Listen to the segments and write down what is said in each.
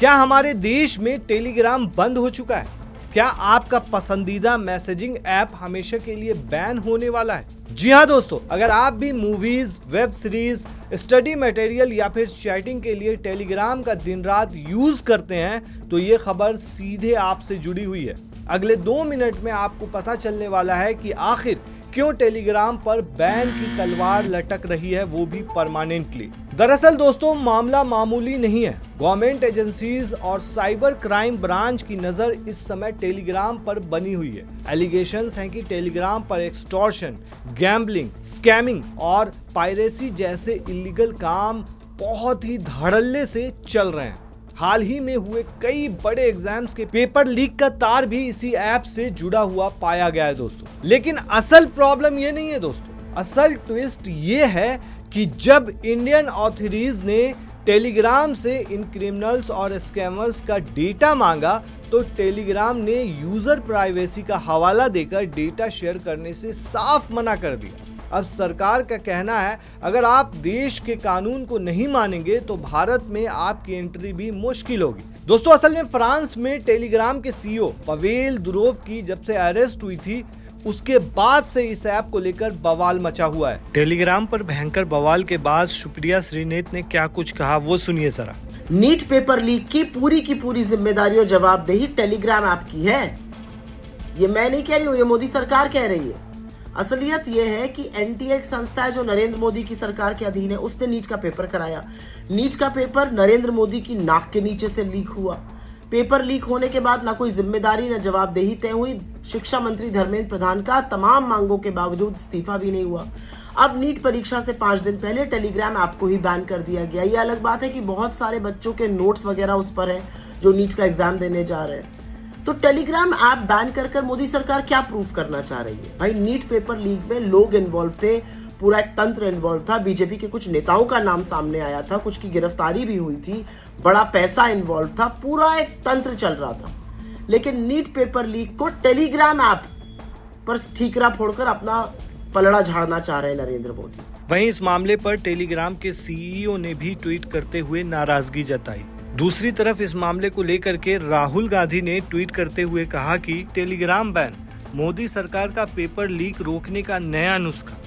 क्या हमारे देश में टेलीग्राम बंद हो चुका है? क्या आपका पसंदीदा मैसेजिंग ऐप हमेशा के लिए बैन होने वाला है? जी हाँ दोस्तों, अगर आप भी movies, web series, study material या फिर चैटिंग के लिए टेलीग्राम का दिन रात यूज करते हैं तो ये खबर सीधे आपसे जुड़ी हुई है। अगले 2 मिनट में आपको पता चलने वाला है कि आखिर क्यों टेलीग्राम पर बैन की तलवार लटक रही है, वो भी परमानेंटली। दरअसल दोस्तों, मामला मामूली नहीं है। गवर्नमेंट एजेंसीज और साइबर क्राइम ब्रांच की नजर इस समय टेलीग्राम पर बनी हुई है। एलिगेशंस हैं कि टेलीग्राम पर एक्सटॉर्शन, गैम्बलिंग, स्कैमिंग और पायरेसी जैसे इलीगल काम बहुत ही धड़ल्ले से चल रहे हैं। हाल ही में हुए कई बड़े एग्जाम्स के पेपर लीक का तार भी इसी ऐप से जुड़ा हुआ पाया गया है दोस्तों। लेकिन असल प्रॉब्लम ये नहीं है दोस्तों, असल ट्विस्ट ये है कि जब इंडियन अथॉरिटीज ने टेलीग्राम से इन क्रिमिनल्स और स्कैमर्स का डेटा मांगा तो टेलीग्राम ने यूजर प्राइवेसी का हवाला देकर डेटा शेयर करने से साफ मना कर दिया। अब सरकार का कहना है, अगर आप देश के कानून को नहीं मानेंगे तो भारत में आपकी एंट्री भी मुश्किल होगी। दोस्तों, असल में फ्रांस में टेलीग्राम के सीईओ पवेल दुरोव की जब से अरेस्ट हुई थी, उसके बाद से इस ऐप को लेकर बवाल मचा हुआ है। टेलीग्राम पर भयंकर बवाल के बाद सुप्रिया श्रीनेत ने क्या कुछ कहा, वो सुनिए जरा। नीट पेपर लीक की पूरी जिम्मेदारी और जवाबदेही टेलीग्राम ऐप की है। ये मैं नहीं कह रही हूँ, ये मोदी सरकार कह रही है। असलियत यह है कि एनटीए एक संस्था है जो नरेंद्र मोदी की सरकार के अधीन है, उसने नीट का पेपर कराया। नीट का पेपर नरेंद्र मोदी की नाक के नीचे से लीक हुआ। पेपर लीक होने के बाद ना कोई जिम्मेदारी ना जवाबदेही तय हुई। शिक्षा मंत्री धर्मेंद्र प्रधान का तमाम मांगों के बावजूद इस्तीफा भी नहीं हुआ। अब नीट परीक्षा से 5 दिन पहले टेलीग्राम ऐप को ही बैन कर दिया गया। ये अलग बात है कि बहुत सारे बच्चों के नोट्स वगैरह उस पर है जो नीट का एग्जाम देने जा रहे हैं। तो टेलीग्राम ऐप बैन कर मोदी सरकार क्या प्रूफ करना चाह रही है? भाई, नीट पेपर लीक में लोग इन्वॉल्व थे, पूरा एक तंत्र इन्वॉल्व था। बीजेपी के कुछ नेताओं का नाम सामने आया था, कुछ की गिरफ्तारी भी हुई थी, बड़ा पैसा इन्वॉल्व था, पूरा एक तंत्र चल रहा था। लेकिन नीट पेपर लीक को टेलीग्राम ऐप पर ठीकरा फोड़कर अपना पलड़ा झाड़ना चाह रहे हैं नरेंद्र मोदी। वहीं इस मामले पर टेलीग्राम के सीईओ ने भी ट्वीट करते हुए नाराजगी जताई। दूसरी तरफ इस मामले को लेकर के राहुल गांधी ने ट्वीट करते हुए कहा कि टेलीग्राम बैन मोदी सरकार का पेपर लीक रोकने का नया नुस्खा,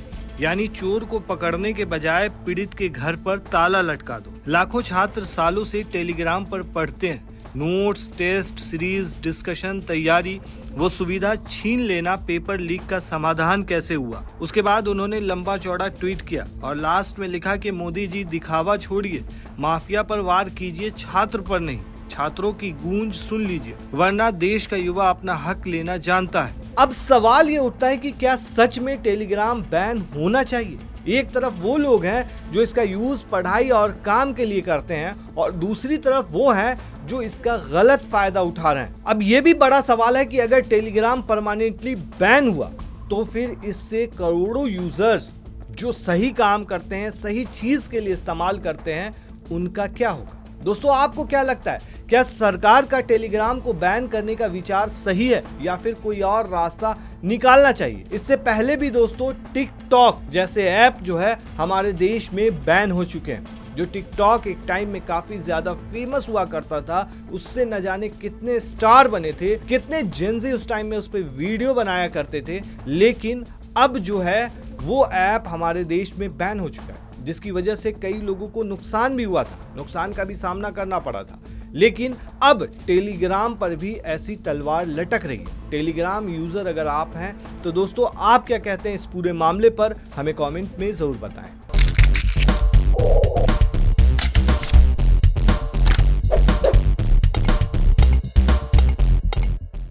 यानी चोर को पकड़ने के बजाय पीड़ित के घर पर ताला लटका दो। लाखों छात्र सालों से टेलीग्राम पर पढ़ते हैं। नोट्स, टेस्ट सीरीज, डिस्कशन, तैयारी, वो सुविधा छीन लेना पेपर लीक का समाधान कैसे हुआ? उसके बाद उन्होंने लंबा चौड़ा ट्वीट किया और लास्ट में लिखा कि मोदी जी, दिखावा छोड़िए, माफिया पर वार कीजिए, छात्र पर नहीं। छात्रों की गूंज सुन लीजिए, वरना देश का युवा अपना हक लेना जानता है। अब सवाल ये उठता है कि क्या सच में टेलीग्राम बैन होना चाहिए? एक तरफ वो लोग हैं जो इसका यूज पढ़ाई और काम के लिए करते हैं और दूसरी तरफ वो हैं जो इसका गलत फायदा उठा रहे हैं। अब ये भी बड़ा सवाल है कि अगर टेलीग्राम परमानेंटली बैन हुआ तो फिर इससे करोड़ों यूजर्स जो सही काम करते हैं, सही चीज के लिए इस्तेमाल करते हैं, उनका क्या होगा? दोस्तों, आपको क्या लगता है, क्या सरकार का टेलीग्राम को बैन करने का विचार सही है या फिर कोई और रास्ता निकालना चाहिए? इससे पहले भी दोस्तों टिकटॉक जैसे ऐप जो है हमारे देश में बैन हो चुके हैं। जो टिकटॉक एक टाइम में काफी ज्यादा फेमस हुआ करता था, उससे न जाने कितने स्टार बने थे, कितने जेंजी उस टाइम में उस पर वीडियो बनाया करते थे। लेकिन अब जो है वो ऐप हमारे देश में बैन हो चुका है, जिसकी वजह से कई लोगों को नुकसान भी हुआ था, नुकसान का भी सामना करना पड़ा था। लेकिन अब टेलीग्राम पर भी ऐसी तलवार लटक रही है। टेलीग्राम यूजर अगर आप हैं तो दोस्तों, आप क्या कहते हैं इस पूरे मामले पर, हमें कमेंट में जरूर बताएं।